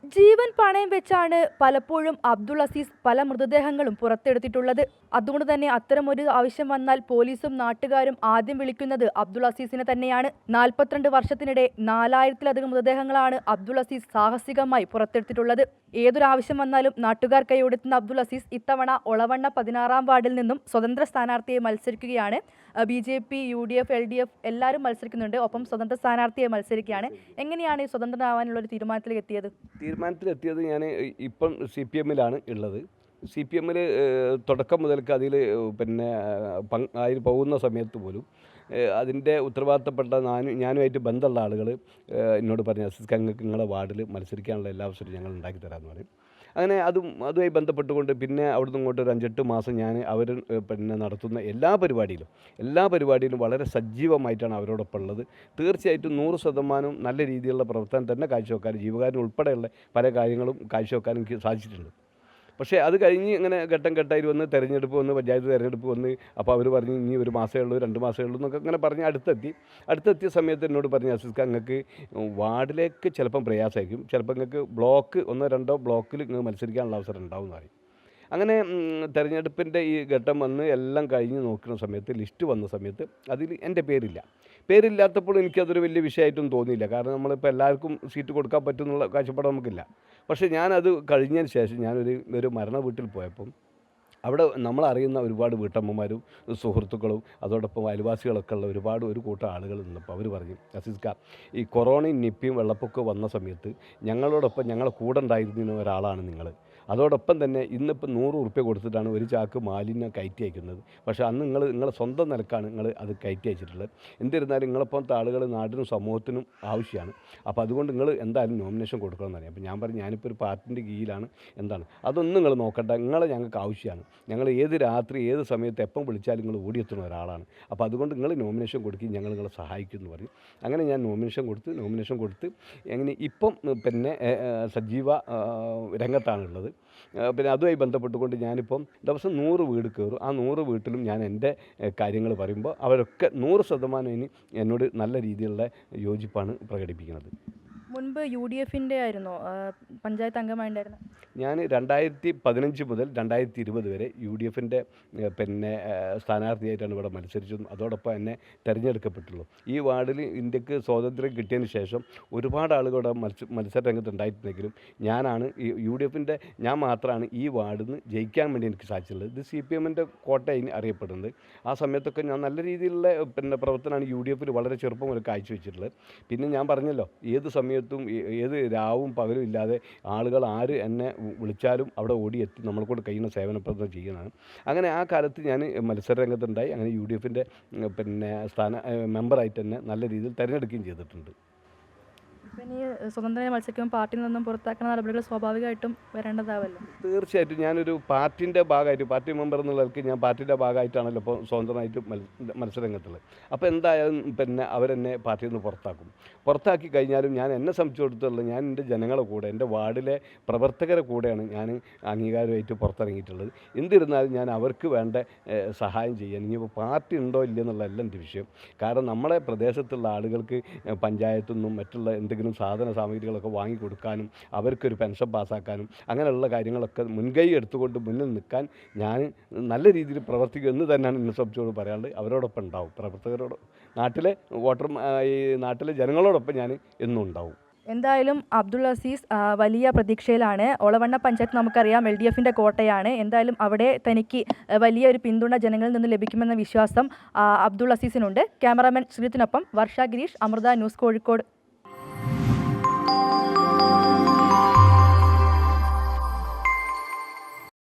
ജീവൻ പണയം വെച്ചാണ് പലപ്പോഴും അബ്ദുൾ അസീസ് പല മൃതദേഹങ്ങളും പുറത്തെടുത്തിട്ടുള്ളത്. അതുകൊണ്ട് തന്നെ അത്തരമൊരു ആവശ്യം വന്നാൽ പോലീസും നാട്ടുകാരും ആദ്യം വിളിക്കുന്നത് അബ്ദുൾ അസീസിനെ തന്നെയാണ്. 42 വർഷത്തിനിടെ 4000-ലധികം മൃതദേഹങ്ങളാണ് അബ്ദുൾ അസീസ് സാഹസികമായി പുറത്തെടുത്തിട്ടുള്ളത്. ഏതൊരാവശ്യം വന്നാലും നാട്ടുകാർ കൈയൊടുത്തുന്ന അബ്ദുൾ അസീസ് ഇത്തവണ ഒളവണ്ണ 16-ാം വാർഡിൽ നിന്നും സ്വതന്ത്ര സ്ഥാനാർത്ഥിയെ മത്സരിക്കുകയാണ്. BJP, UDF, LDF എല്ലാവരും മത്സരിക്കുന്നുണ്ട്. ഒപ്പം സ്വതന്ത്ര സ്ഥാനാർത്ഥിയെ മത്സരിക്കുകയാണ്. എങ്ങനെയാണ് ഈ സ്വതന്ത്രനാവാനുള്ള ഒരു തീരുമാനത്തിലേക്ക് എത്തിയത്? തീരുമാനത്തിലെത്തിയത് ഞാൻ ഇപ്പം CPM-ലാണ് ഉള്ളത്. CPM-ൽ തുടക്കം മുതൽക്ക് അതിൽ പിന്നെ അതിൽ പോകുന്ന സമയത്ത് പോലും അതിൻ്റെ ഉത്തരവാദിത്തപ്പെട്ട ഞാനുമായിട്ട് ബന്ധമുള്ള ആളുകൾ എന്നോട് പറഞ്ഞു, അസീസ് നിങ്ങൾക്ക് നിങ്ങളുടെ വാർഡിൽ മത്സരിക്കാനുള്ള എല്ലാ അവസരവും ഞങ്ങൾ ഉണ്ടാക്കി തരാമെന്ന് പറയും. അങ്ങനെ അതുമായി ബന്ധപ്പെട്ടുകൊണ്ട് പിന്നെ അവിടുന്ന് ഇങ്ങോട്ട് ഒരു 5-8 മാസം ഞാൻ അവർ പിന്നെ നടത്തുന്ന എല്ലാ പരിപാടിയിലും വളരെ സജീവമായിട്ടാണ് അവരോടൊപ്പം ഉള്ളത്. തീർച്ചയായിട്ടും 100% നല്ല രീതിയിലുള്ള പ്രവർത്തനം തന്നെ കാഴ്ചവെക്കാൻ, ജീവകാരുണ്യം ഉൾപ്പെടെയുള്ള പല കാര്യങ്ങളും കാഴ്ചവെക്കാൻ എനിക്ക് സാധിച്ചിട്ടുണ്ട്. പക്ഷേ അത് കഴിഞ്ഞ് ഇങ്ങനെ ഘട്ടം ഘട്ടമായിട്ട് വന്ന് തെരഞ്ഞെടുപ്പ് വന്ന്, പഞ്ചായത്ത് തെരഞ്ഞെടുപ്പ് വന്ന്, അപ്പോൾ അവർ പറഞ്ഞു ഇനി 1 മാസമേ ഉള്ളൂ, 2 മാസമേ ഉള്ളൂ എന്നൊക്കെ ഇങ്ങനെ പറഞ്ഞ് അടുത്തെത്തിയ സമയത്ത് എന്നോട് പറഞ്ഞു, അസീസ് നിങ്ങൾക്ക് വാർഡിലേക്ക് ചിലപ്പം പ്രയാസമായിരിക്കും, ചിലപ്പോൾ നിങ്ങൾക്ക് 1-2 ബ്ലോക്കിൽ നിങ്ങൾക്ക് മത്സരിക്കാനുള്ള അവസരം ഉണ്ടാവും എന്ന് പറയും. അങ്ങനെ തെരഞ്ഞെടുപ്പിൻ്റെ ഈ ഘട്ടം വന്ന് എല്ലാം കഴിഞ്ഞ് നോക്കുന്ന സമയത്ത് ലിസ്റ്റ് വന്ന സമയത്ത് അതിൽ എൻ്റെ പേരില്ലാത്തപ്പോൾ എനിക്കതൊരു വലിയ വിഷയമായിട്ടൊന്നും തോന്നിയില്ല. കാരണം നമ്മളിപ്പോൾ എല്ലാവർക്കും സീറ്റ് കൊടുക്കാൻ പറ്റുമെന്നുള്ള കാഴ്ചപ്പാട് നമുക്കില്ല. പക്ഷേ ഞാനത് കഴിഞ്ഞതിന് ശേഷം ഞാനൊരു മരണ വീട്ടിൽ പോയപ്പം അവിടെ നമ്മളറിയുന്ന ഒരുപാട് വീട്ടമ്മമാരും സുഹൃത്തുക്കളും അതോടൊപ്പം അയൽവാസികളൊക്കെ ഉള്ള ഒരു കൂട്ടം ആളുകൾ നിന്നപ്പോൾ അവർ പറഞ്ഞു, അസീസ്ക ഈ കൊറോണയും നിപ്പയും വെള്ളപ്പൊക്കവും വന്ന സമയത്ത് ഞങ്ങളോടൊപ്പം ഞങ്ങളെ കൂടെ ഉണ്ടായിരുന്ന ഒരാളാണ് നിങ്ങൾ. അതോടൊപ്പം തന്നെ ഇന്നിപ്പോൾ 100 ഉറുപ്യ കൊടുത്തിട്ടാണ് ഒരു ചാക്ക് മാലിന്യം കയറ്റി അയക്കുന്നത്. പക്ഷേ അന്ന് നിങ്ങളെ സ്വന്തം നിലക്കാണ് നിങ്ങൾ അത് കയറ്റി അയച്ചിട്ടുള്ളത്. എന്നിരുന്നാലും നിങ്ങളെപ്പോഴത്തെ ആളുകൾ നാടിനും സമൂഹത്തിനും ആവശ്യമാണ്. അപ്പോൾ അതുകൊണ്ട് നിങ്ങൾ എന്തായാലും നോമിനേഷൻ കൊടുക്കണമെന്ന് അറിയാം. അപ്പോൾ ഞാൻ പറഞ്ഞു, ഞാനിപ്പോൾ ഒരു പാർട്ടിൻ്റെ കീഴിലാണ്, അതൊന്നും നിങ്ങൾ നോക്കണ്ട, നിങ്ങളെ ഞങ്ങൾക്ക് ആവശ്യമാണ്. ഞങ്ങൾ ഏത് രാത്രി ഏത് സമയത്ത് എപ്പം വിളിച്ചാലും നിങ്ങൾ ഓടിയെത്തുന്ന ഒരാളാണ്. അപ്പോൾ അതുകൊണ്ട് നിങ്ങൾ നോമിനേഷൻ കൊടുക്കുകയും ഞങ്ങൾ നിങ്ങളെ സഹായിക്കുമെന്ന് പറഞ്ഞു. അങ്ങനെ ഞാൻ നോമിനേഷൻ കൊടുത്ത് എങ്ങനെ ഇപ്പം പിന്നെ സജീവ രംഗത്താണുള്ളത്. പിന്നെ അതുമായി ബന്ധപ്പെട്ടുകൊണ്ട് ഞാനിപ്പം ദിവസം 100 വീട് കയറും. ആ 100 വീട്ടിലും ഞാൻ എൻ്റെ കാര്യങ്ങൾ പറയുമ്പോൾ അവരൊക്കെ 100% ഇനി എന്നോട് നല്ല രീതിയിലുള്ള യോജിപ്പാണ് പ്രകടിപ്പിക്കുന്നത്. മുൻപ് UDF-ൻ്റെ ആയിരുന്നോ പഞ്ചായത്ത് അംഗമായിട്ടുണ്ടായിരുന്നു? ഞാൻ 2015 മുതൽ 2020 വരെ UDF-ൻ്റെ പിന്നെ സ്ഥാനാർത്ഥിയായിട്ടാണ് ഇവിടെ മത്സരിച്ചതും അതോടൊപ്പം എന്നെ തിരഞ്ഞെടുക്കപ്പെട്ടുള്ളൂ. ഈ വാർഡിൽ ഇന്ത്യക്ക് സ്വാതന്ത്ര്യം കിട്ടിയതിന് ശേഷം ഒരുപാട് ആളുകളുടെ മത്സര രംഗത്ത് ഉണ്ടായിട്ടുണ്ടെങ്കിലും ഞാൻ മാത്രമാണ് ഈ വാർഡിൽ നിന്ന് ജയിക്കാൻ വേണ്ടി എനിക്ക് സാധിച്ചിട്ടുള്ളത്. ഇത് CPM-ൻ്റെ കോട്ടയായി അറിയപ്പെടുന്നത്. ആ സമയത്തൊക്കെ ഞാൻ നല്ല രീതിയിലുള്ള പിന്നെ പ്രവർത്തനമാണ് UDF-ൽ വളരെ ചെറുപ്പം മുതൽ കാഴ്ചവെച്ചിട്ടുള്ളത്. പിന്നെ ഞാൻ പറഞ്ഞല്ലോ, ഏത് സമയത്തും ഏത് രാവും പകലും ഇല്ലാതെ ആളുകൾ ആര് എന്നെ വിളിച്ചാലും അവിടെ ഓടിയെത്തി നമ്മളെക്കൊണ്ട് കഴിയുന്ന സേവന പ്രവർത്തനം ചെയ്യുന്നതാണ്. അങ്ങനെ ആ കാലത്ത് ഞാൻ മത്സര രംഗത്തുണ്ടായി. അങ്ങനെ UDF-ൻ്റെ പിന്നെ മെമ്പറായിട്ട് തന്നെ നല്ല രീതിയിൽ തിരഞ്ഞെടുക്കുകയും ചെയ്തിട്ടുണ്ട്. ഇനി സ്വതന്ത്രമായി മത്സരിക്കുമ്പോൾ പാർട്ടിയിൽ നിന്നും പുറത്താക്കുന്ന നടപടികൾ സ്വാഭാവികമായിട്ടും വരേണ്ടതാവല്ലോ? തീർച്ചയായിട്ടും ഞാനൊരു പാർട്ടിൻ്റെ ഭാഗമായിട്ട്, പാർട്ടി മെമ്പർ എന്നുള്ളവർക്ക് ഞാൻ പാർട്ടിയുടെ ഭാഗമായിട്ടാണല്ലോ ഇപ്പോൾ സ്വതന്ത്രമായിട്ട് മത്സരരംഗത്തുള്ളത്. അപ്പോൾ എന്തായാലും പിന്നെ അവരെന്നെ പാർട്ടിയിൽ നിന്ന് പുറത്താക്കി കഴിഞ്ഞാലും എന്നെ സംബന്ധിച്ചിടത്തോളം ഞാൻ എൻ്റെ ജനങ്ങളുടെ കൂടെ, എൻ്റെ വാർഡിലെ പ്രവർത്തകരുടെ കൂടെയാണ് ഞാൻ അംഗീകാരമായിട്ട് പുറത്തിറങ്ങിയിട്ടുള്ളത്. എന്നിരുന്നാലും ഞാൻ അവർക്ക് വേണ്ട സഹായം ചെയ്യാൻ, ഇനിയിപ്പോൾ പാർട്ടി ഉണ്ടോ ഇല്ലയെന്നുള്ളതല്ല എൻ്റെ വിഷയം. കാരണം നമ്മളെ പ്രദേശത്തുള്ള ആളുകൾക്ക് പഞ്ചായത്തു നിന്നും മറ്റുള്ള എന്തെങ്കിലും സാധന സാമഗ്രികളൊക്കെ വാങ്ങിക്കൊടുക്കാനും അവർക്കൊരു പെൻഷൻ പാസ്സാക്കാനും അങ്ങനെയുള്ള കാര്യങ്ങളൊക്കെ മുൻകൈ എടുത്തുകൊണ്ട് മുന്നിൽ നിൽക്കാൻ ഞാൻ നല്ല രീതിയിൽ പ്രവർത്തിക്കും എന്ന് തന്നെയാണ് എന്നെ സംബന്ധിച്ചോട് പറയാനുള്ളത്. അവരോടൊപ്പം ഉണ്ടാവും, പ്രവർത്തകരോട്, നാട്ടിലെ ജനങ്ങളോടൊപ്പം ഞാൻ എന്നും ഉണ്ടാവും. എന്തായാലും അബ്ദുൾ അസീസ് വലിയ പ്രതീക്ഷയിലാണ്. ഒളവണ്ണ പഞ്ചായത്ത് നമുക്കറിയാം LDF-ൻ്റെ കോട്ടയാണ്. എന്തായാലും അവിടെ തനിക്ക് വലിയൊരു പിന്തുണ ജനങ്ങളിൽ നിന്ന് ലഭിക്കുമെന്ന വിശ്വാസം അബ്ദുൾ അസീസിനുണ്ട്. ക്യാമറാമാൻ ശ്രീത്തിനൊപ്പം വർഷ ഗിരീഷ്, അമൃത ന്യൂസ്, കോഴിക്കോട്.